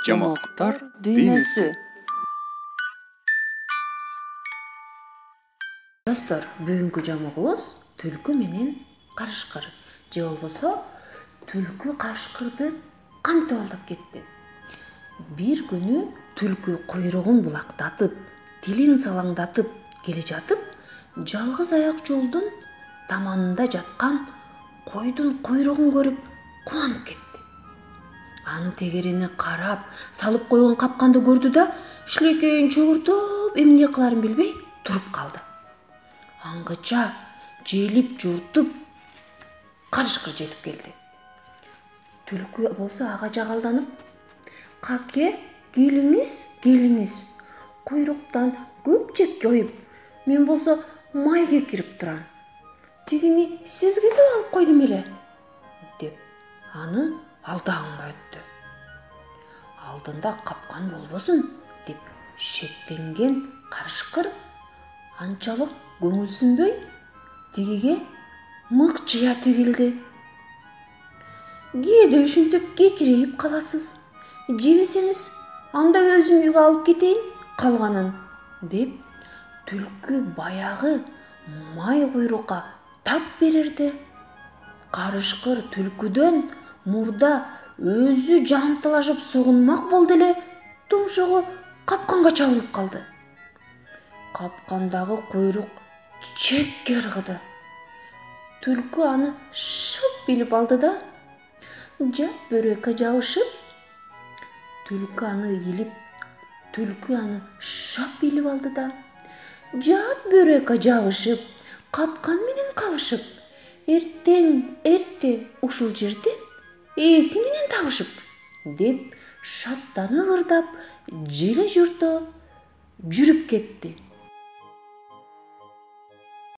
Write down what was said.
Жамоктор дүйнөсү. Достор, бүгүнкү жамогубуз түлкү менен карышкыр. Же болбосо түлкү карышкырды кантип алдап кетти? Бир күнү түлкү куйругун булактатып, тилин салаңдатып келе жатып, жалгыз аяк жолдун таманында жаткан койдун куйругун көрүп кубанып кетти. Аны тегерене карап, салып койгон капканды көрдү да, шилекейин чөгүртүп, эмне кыларын билбей туруп калды. Аңгыча желип журтуп карышкыр жетип келди. Түлкү болсо ага жагалданып: "Каке, келиңиз, куйруктан көк жепке оюп, мен болсо май кекирип турам. Тигини сизге деп алып койдум эле" деп аны алдаганга өттү. Алдында капкан болбосун деп шектенген карышкыр анчалык көңүлсүнбөй тигиге мыкчыя тигилди. "Кээде ушинтип кекирейип каласыз. Жебесеңиз, анда өзүм үйгө алып кетейин калганын" деп түлкү баягы май куйрукка тап берерде, карышкыр түлкүдөн мурда өзү жанталашып согунмак болду эле тумшугу капканга чабылып калды. Капкандагы куйрук четке ыргыды. Түлкү аны шып билип алды да, жат бөрөккө жабышып, түлкү аны шап билип алды да, жат бөрөккө жабышып, капкан менен кабышып, эрте ушул жерден ээси менен табышып деп шаттанып ырдап, желе журто жүрүп кетти.